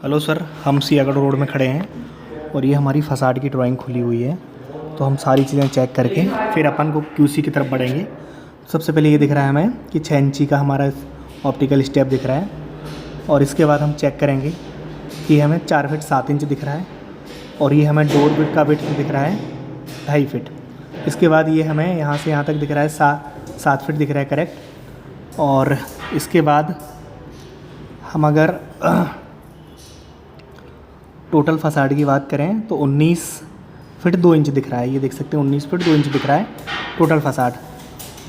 Hello sir, हम सियागढ़ road में खड़े हैं और ये हमारी फसाड की ड्राइंग खुली हुई है। तो हम सारी चीज़ें चेक करके फिर अपन को क्यूसी की तरफ बढ़ेंगे। सबसे पहले ये दिख रहा है हमें कि 6 इंची का हमारा ऑप्टिकल स्टेप दिख रहा है और इसके बाद हम चेक करेंगे कि हमें 4 फीट 7 इंच दिख रहा है और ये हमें डोर बिट का विड्थ दिख रहा है 2.5 फीट। इसके बाद ये हमें यहाँ से यहाँ तक दिख रहा है 7 फीट दिख रहा है करेक्ट। और इसके बाद हम अगर टोटल फसाड की बात करें तो 19 फीट 2 इंच दिख रहा है। ये देख सकते हैं 19 फीट 2 इंच दिख रहा है टोटल फसाड।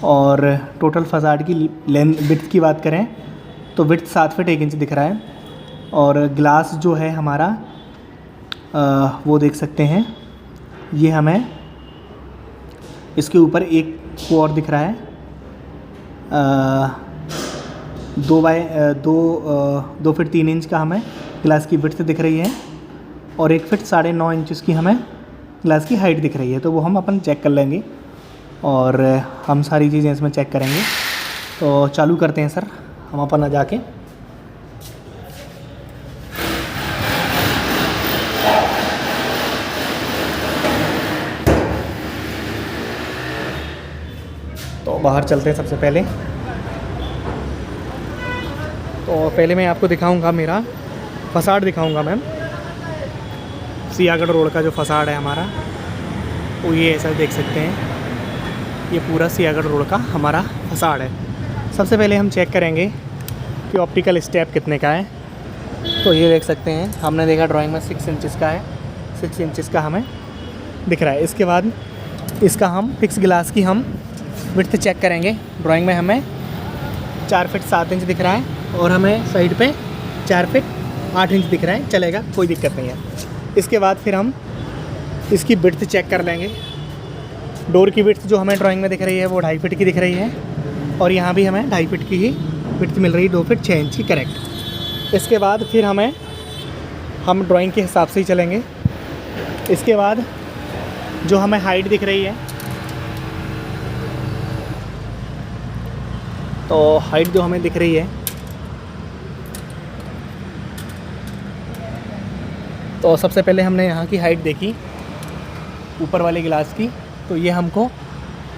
और टोटल फसाड की लेंथ विड्थ की बात करें तो विड्थ 7 फीट 1 इंच दिख रहा है। और ग्लास जो है हमारा वो देख सकते हैं, ये हमें इसके ऊपर एक और दिख रहा है 2 फीट 3 इंच का हमें ग्लास की विड्थ दिख रही है और 1 फीट 9.5 इंच की हमें ग्लास की हाइट दिख रही है। तो वो हम अपन चेक कर लेंगे और हम सारी चीज़ें इसमें चेक करेंगे। तो चालू करते हैं सर हम अपन आ जाके। तो बाहर चलते हैं सबसे पहले। तो पहले मैं आपको दिखाऊंगा, मेरा फसाड दिखाऊंगा मैम। सियागढ़ रोड का जो फसाड है हमारा वो ये ऐसा देख सकते हैं, ये पूरा सियागढ़ रोड का हमारा फसाड है। सबसे पहले हम चेक करेंगे कि ऑप्टिकल स्टेप कितने का है। तो ये देख सकते हैं, हमने देखा ड्राइंग में 6 इंचज़ का है, 6 इंचज़ का हमें दिख रहा है। इसके बाद इसका हम फिक्स ग्लास की हम विड्थ चेक करेंगे। ड्राइंग में हमें 4 फीट 7 इंच दिख रहा है और हमें साइड पे 4 फीट 8 इंच दिख रहा है, चलेगा, कोई दिक्कत नहीं है। इसके बाद फिर हम इसकी विड्थ चेक कर लेंगे। डोर की विड्थ जो हमें ड्राइंग में दिख रही है वो 2.5 फीट की दिख रही है और यहाँ भी हमें 2.5 फीट की ही विड्थ मिल रही है, 2 फीट 6 इंच की करेक्ट। इसके बाद फिर हम ड्राइंग के हिसाब से ही चलेंगे। इसके बाद जो हमें हाइट दिख रही है, तो हाइट जो हमें दिख रही है, तो सबसे पहले हमने यहाँ की हाइट देखी ऊपर वाले गिलास की, तो ये हमको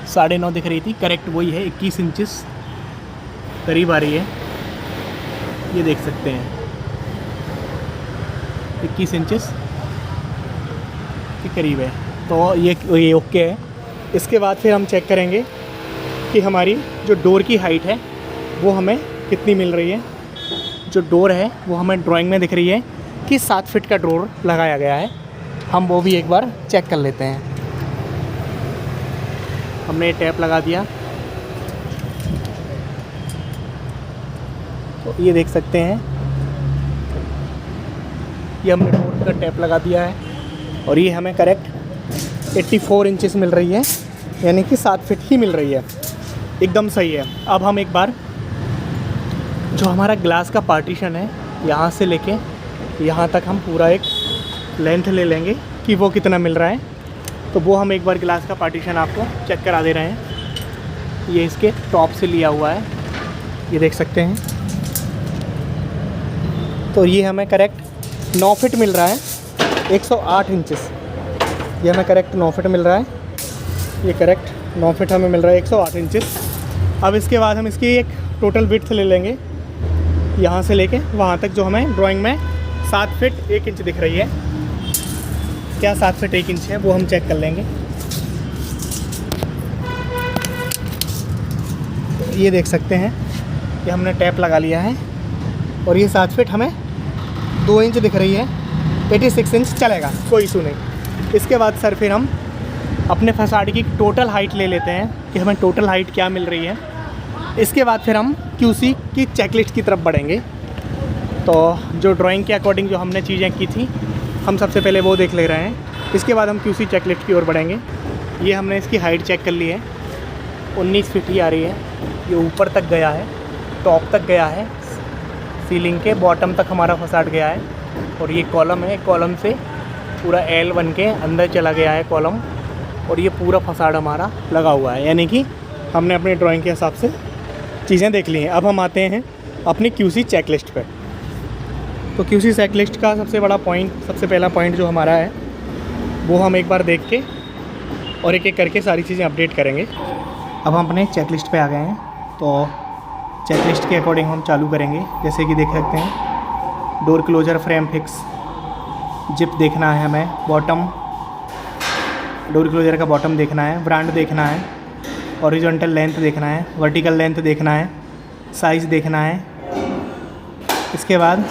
9.5 दिख रही थी करेक्ट, वही है 21 इंचज़ करीब आ रही है। ये देख सकते हैं 21 इंचज़ के करीब है, तो ये ओके है। इसके बाद फिर हम चेक करेंगे कि हमारी जो डोर की हाइट है वो हमें कितनी मिल रही है। जो डोर है वो हमें ड्राइंग में दिख रही है कि 7 फीट का डोर लगाया गया है। हम वो भी एक बार चेक कर लेते हैं। हमने टैप लगा दिया, तो ये देख सकते हैं, ये हमने डोर का टैप लगा दिया है और ये हमें करेक्ट 84 इंचज़ मिल रही है, यानी कि 7 फीट ही मिल रही है, एकदम सही है। अब हम एक बार जो हमारा ग्लास का पार्टीशन है यहाँ से लेके यहाँ तक हम पूरा एक लेंथ ले लेंगे कि वो कितना मिल रहा है। तो वो हम एक बार ग्लास का पार्टीशन आपको चेक करा दे रहे हैं। ये इसके टॉप से लिया हुआ है, ये देख सकते हैं। तो ये हमें करेक्ट 9 फीट मिल रहा है, 108 इंचज़। ये हमें करेक्ट 9 फीट मिल रहा है, ये करेक्ट 9 फीट हमें मिल रहा है, 108 इंचज़। अब इसके बाद हम इसकी एक टोटल विड्थ ले लेंगे यहाँ से लेके वहाँ तक, जो हमें ड्राइंग में 7 फीट 1 इंच दिख रही है। क्या 7 फीट 1 इंच है वो हम चेक कर लेंगे। ये देख सकते हैं कि हमने टैप लगा लिया है और ये 7 फीट हमें 2 इंच दिख रही है, 86 इंच चलेगा, कोई इशू नहीं। इसके बाद सर फिर हम अपने फसाड की टोटल हाइट ले लेते हैं कि हमें टोटल हाइट क्या मिल रही है। इसके बाद फिर हम क्यूसी की चेकलिस्ट की तरफ बढ़ेंगे। तो जो ड्राइंग के अकॉर्डिंग जो हमने चीज़ें की थी, हम सबसे पहले वो देख ले रहे हैं। इसके बाद हम क्यूसी चेकलिस्ट की ओर बढ़ेंगे। ये हमने इसकी हाइट चेक कर ली है, 19 फीट ही आ रही है। ये ऊपर तक गया है, टॉप तक गया है, सीलिंग के बॉटम तक हमारा फसाड गया है। और ये कॉलम है, कॉलम से पूरा एल बन के अंदर चला गया है कॉलम, और ये पूरा फसाड हमारा लगा हुआ है, यानी कि हमने अपनी ड्राइंग के हिसाब से चीज़ें देख ली हैं। अब हम आते हैं अपनी क्यूसी चेकलिस्ट पे। तो QC चेकलिस्ट का सबसे बड़ा पॉइंट, सबसे पहला पॉइंट जो हमारा है वो हम एक बार देख के और एक एक करके सारी चीज़ें अपडेट करेंगे। अब हम अपने चेकलिस्ट पे आ गए हैं, तो चेकलिस्ट के अकॉर्डिंग हम चालू करेंगे। जैसे कि देख सकते हैं, door closer frame fix, zip देखना है हमें, बॉटम, डोर क्लोजर का बॉटम देखना है, ब्रांड देखना है, हॉरिजॉन्टल लेंथ देखना है, वर्टिकल लेंथ देखना है, साइज़ देखना है। इसके बाद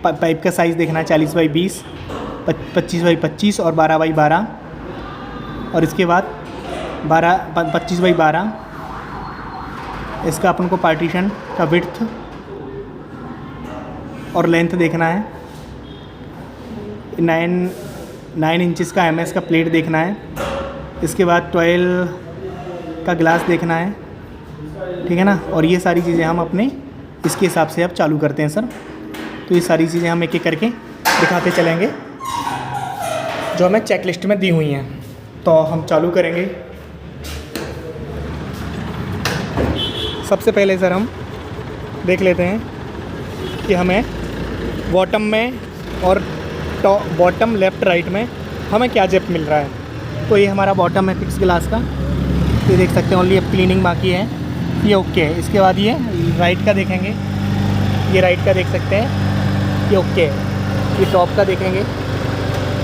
पाइप का साइज़ देखना है, 40 बाई 20, 25 बाई 25 और 12 बाई 12। और इसके बाद 25 बाई 12 इसका अपन को पार्टीशन का विड्थ और लेंथ देखना है। 9 इंचज़ का MS का प्लेट देखना है। इसके बाद 12 का ग्लास देखना है, ठीक है ना। और ये सारी चीज़ें हम अपने इसके हिसाब से अब चालू करते हैं सर। तो ये सारी चीज़ें हम एक एक करके दिखाते चलेंगे जो हमें चेकलिस्ट में दी हुई हैं। तो हम चालू करेंगे। सबसे पहले सर हम देख लेते हैं कि हमें बॉटम में और बॉटम लेफ़्ट राइट में हमें क्या जिप मिल रहा है। तो ये हमारा बॉटम है फिक्स ग्लास का, ये देख सकते हैं। ओनली अब क्लीनिंग बाकी है, ये ओके है। इसके बाद ये राइट का देखेंगे, ये राइट का देख सकते हैं, ये ओके है। ये टॉप का देखेंगे,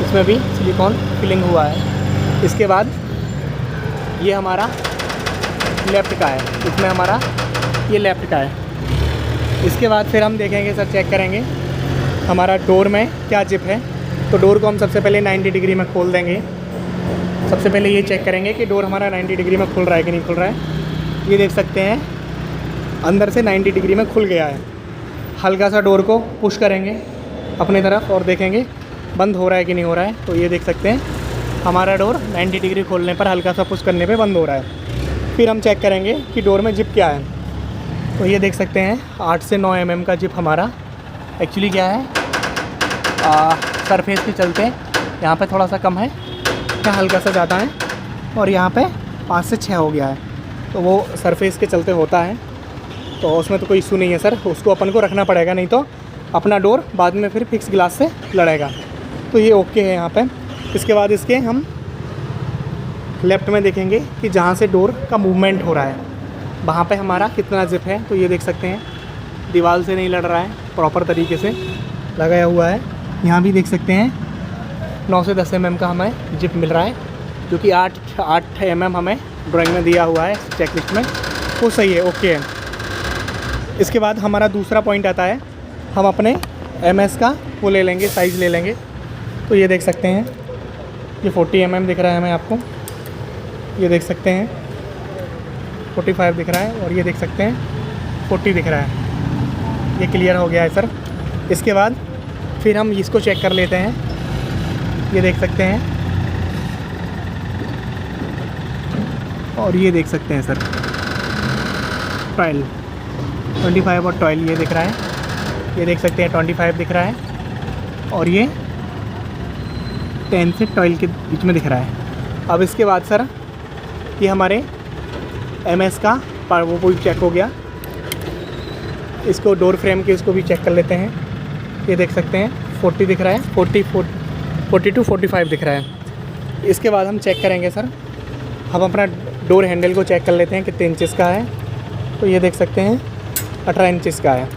इसमें भी सिलिकॉन फिलिंग हुआ है। इसके बाद ये हमारा लेफ़्ट का है, इसमें हमारा ये लेफ़्ट का है। इसके बाद फिर हम देखेंगे सर, चेक करेंगे हमारा डोर में क्या जिप है। तो डोर को हम सबसे पहले 90 डिग्री में खोल देंगे। सबसे पहले ये चेक करेंगे कि डोर हमारा 90 डिग्री में खुल रहा है कि नहीं खुल रहा है। ये देख सकते हैं अंदर से 90 डिग्री में खुल गया है। हल्का सा डोर को पुश करेंगे अपनी तरफ और देखेंगे बंद हो रहा है कि नहीं हो रहा है। तो ये देख सकते हैं हमारा डोर 90 डिग्री खोलने पर, हल्का सा पुश करने पे बंद हो रहा है। फिर हम चेक करेंगे कि डोर में जिप क्या है। तो ये देख सकते हैं 8 से 9 mm का जिप हमारा एक्चुअली क्या है, सरफेस के चलते यहाँ पे थोड़ा सा कम है, यहाँ हल्का सा ज़्यादा है, और यहाँ पे 5 से 6 हो गया है। तो वो सरफेस के चलते होता है, तो उसमें तो कोई इशू नहीं है सर। उसको अपन को रखना पड़ेगा, नहीं तो अपना डोर बाद में फिर फिक्स ग्लास से लड़ेगा। तो ये ओके है यहाँ पे। इसके बाद इसके हम लेफ़्ट में देखेंगे कि जहाँ से डोर का मूवमेंट हो रहा है वहाँ पे हमारा कितना जिप है। तो ये देख सकते हैं दीवार से नहीं लड़ रहा है, प्रॉपर तरीके से लगाया हुआ है। यहाँ भी देख सकते हैं 9 से 10 mm का हमें जिप मिल रहा है, जो कि 8 mm हमें ड्राइंग में दिया हुआ है चेकलिस्ट में। वो सही है, ओके है। इसके बाद हमारा दूसरा पॉइंट आता है, हम अपने MS का वो ले लेंगे, साइज़ ले लेंगे। तो ये देख सकते हैं ये 40 mm दिख रहा है हमें, आपको ये देख सकते हैं 45 दिख रहा है, और ये देख सकते हैं 40 दिख रहा है। ये क्लियर हो गया है सर। इसके बाद फिर हम इसको चेक कर लेते हैं। ये देख सकते हैं, और ये देख सकते हैं सर 12, 25 और 12 ये दिख रहा है। ये देख सकते हैं 25 दिख रहा है, और ये 10 से 12 के बीच में दिख रहा है। अब इसके बाद सर ये हमारे MS का वो भी चेक हो गया। इसको डोर फ्रेम के इसको भी चेक कर लेते हैं। ये देख सकते हैं 40 दिख रहा है, 40 to 45 दिख रहा है। इसके बाद हम चेक करेंगे सर, हम अपना डोर हैंडल को चेक कर लेते हैं कितने इंचेस का है। तो ये देख सकते हैं 18 इंचेस का है,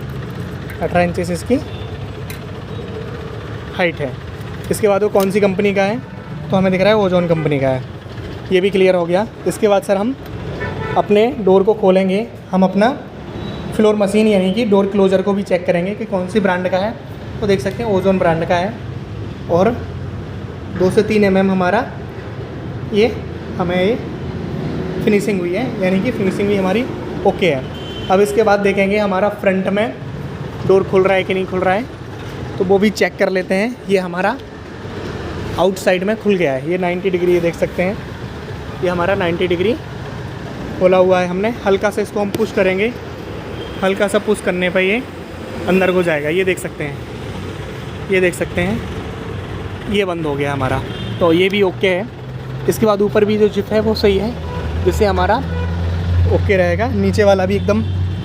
18 इंचेस इसकी हाइट है। इसके बाद वो कौन सी कंपनी का है, तो हमें दिख रहा है ओजोन कंपनी का है। ये भी क्लियर हो गया। इसके बाद सर हम अपने डोर को खोलेंगे, हम अपना फ्लोर मशीन यानी कि डोर क्लोजर को भी चेक करेंगे कि कौन सी ब्रांड का है। तो देख सकते हैं ओजोन ब्रांड का है, और 2 से 3 mm हमारा ये हमें ये फिनिशिंग हुई है, यानी कि फिनिशिंग भी हमारी ओके है। अब इसके बाद देखेंगे हमारा फ्रंट में डोर खुल रहा है कि नहीं खुल रहा है, तो वो भी चेक कर लेते हैं। ये हमारा आउटसाइड में खुल गया है, ये 90 डिग्री ये देख सकते हैं, ये हमारा 90 डिग्री खोला हुआ है हमने। हल्का से इसको हम पुश करेंगे, हल्का सा पुश करने पर ये अंदर को जाएगा। ये देख सकते हैं, ये देख सकते हैं, ये बंद हो गया हमारा। तो ये भी ओके है। इसके बाद ऊपर भी जो जिप है वो सही है, जिससे हमारा ओके रहेगा। नीचे वाला भी एकदम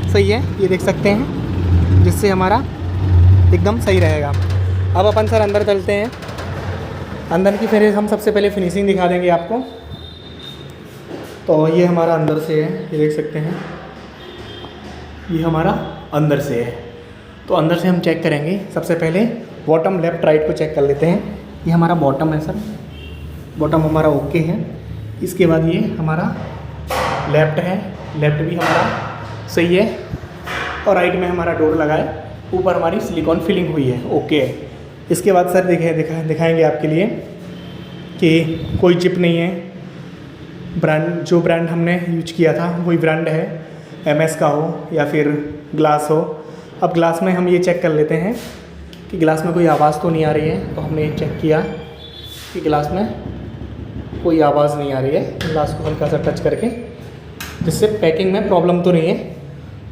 सही है, ये देख सकते हैं, जिससे हमारा एकदम सही रहेगा। अब अपन सर अंदर चलते हैं। अंदर की फिर हम सबसे पहले फिनिशिंग दिखा देंगे आपको। तो ये हमारा अंदर से है, ये देख सकते हैं, ये हमारा अंदर से है। तो अंदर से हम चेक करेंगे। सबसे पहले बॉटम लेफ़्ट राइट को चेक कर लेते हैं। ये हमारा बॉटम है सर, बॉटम हमारा ओके है। इसके बाद ये हमारा लेफ़्ट है, लेफ़्ट भी हमारा सही है। और राइट में हमारा डोर लगा है, ऊपर हमारी सिलिकॉन फिलिंग हुई है, ओके है। इसके बाद सर दिखाएंगे आपके लिए कि कोई चिप नहीं है। ब्रांड, जो ब्रांड हमने यूज किया था वही ब्रांड है, MS का हो या फिर ग्लास हो। अब ग्लास में हम ये चेक कर लेते हैं कि ग्लास में कोई आवाज़ तो नहीं आ रही है। तो हमने ये चेक किया कि ग्लास में कोई आवाज़ नहीं आ रही है। ग्लास को हल्का सा टच करके, जिससे पैकिंग में प्रॉब्लम तो नहीं है।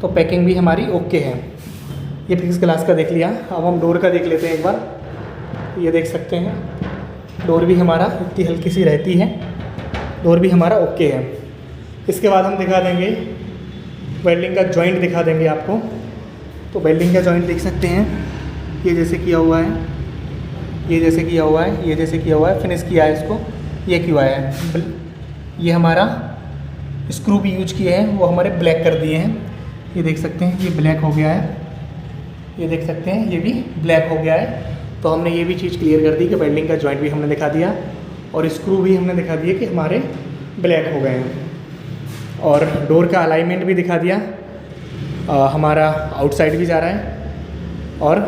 तो पैकिंग भी हमारी ओके है। ये फिक्स ग्लास का देख लिया। अब हम डोर का देख लेते हैं एक बार। ये देख सकते हैं, डोर भी हमारा इतनी हल्की सी रहती है, डोर भी हमारा ओके है। इसके बाद हम दिखा देंगे वेल्डिंग का जॉइंट दिखा देंगे आपको। तो वेल्डिंग का जॉइंट देख सकते हैं, ये जैसे किया हुआ है, ये जैसे किया हुआ है, ये जैसे किया हुआ है, फिनिश किया है इसको, ये किया है। ये हमारा स्क्रू भी यूज किए हैं, वो हमारे ब्लैक कर दिए हैं। ये देख सकते हैं, ये ब्लैक हो गया है, ये देख सकते हैं, ये भी ब्लैक हो गया है। तो हमने ये भी चीज़ क्लियर कर दी कि वेल्डिंग का जॉइंट भी हमने दिखा दिया और स्क्रू भी हमने दिखा दिए कि हमारे ब्लैक हो गए हैं। और डोर का अलाइनमेंट भी दिखा दिया। हमारा आउटसाइड भी जा रहा है और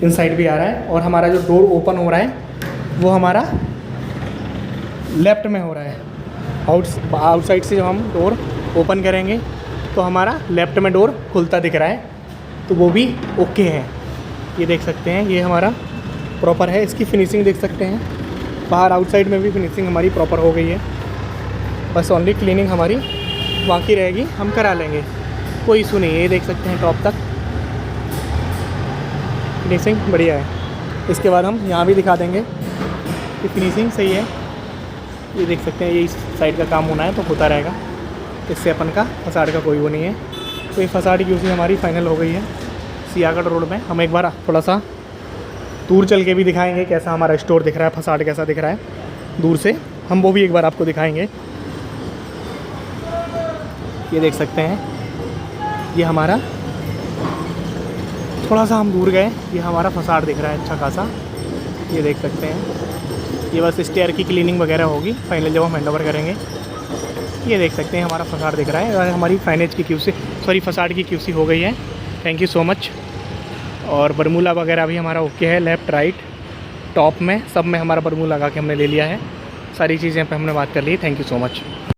इनसाइड भी आ रहा है। और हमारा जो डोर ओपन हो रहा है वो हमारा लेफ़्ट में हो रहा है। आउटसाइड से जब हम डोर ओपन करेंगे तो हमारा लेफ़्ट में डोर खुलता दिख रहा है, तो वो भी ओके है। ये देख सकते हैं, ये हमारा प्रॉपर है। इसकी फिनिशिंग देख सकते हैं, बाहर आउटसाइड में भी फिनिशिंग हमारी प्रॉपर हो गई है। बस ओनली क्लीनिंग हमारी बाकी रहेगी, हम करा लेंगे, कोई इशू नहीं है। ये देख सकते हैं टॉप तक फिनिशिंग बढ़िया है। इसके बाद हम यहाँ भी दिखा देंगे कि फिनिशिंग सही है। ये देख सकते हैं, ये इस साइड का काम होना है तो होता रहेगा, इससे अपन का फसाड का कोई वो नहीं है। तो ये फसाड की QC हमारी फाइनल हो गई है सियागढ़ रोड में। हम एक बार थोड़ा सा दूर चल के भी दिखाएंगे कैसा हमारा स्टोर दिख रहा है, फसाड कैसा दिख रहा है दूर से, हम वो भी एक बार आपको दिखाएंगे। ये देख सकते हैं, ये हमारा थोड़ा सा हम दूर गए, ये हमारा फसाड दिख रहा है अच्छा खासा। ये देख सकते हैं, ये बस स्टेयर की क्लीनिंग वगैरह होगी फाइनल जब हम हैंडओवर करेंगे। ये देख सकते हैं, हमारा फसाड दिख रहा है और हमारी फाइनेज की QC, सॉरी फसाड की QC हो गई है। Thank you so much. और बरमूला वगैरह भी हमारा ओके है, लेफ़्ट राइट टॉप में सब में हमारा बरमूला लगा के हमने ले लिया है। सारी चीज़ें पे हमने बात कर ली। Thank you so much.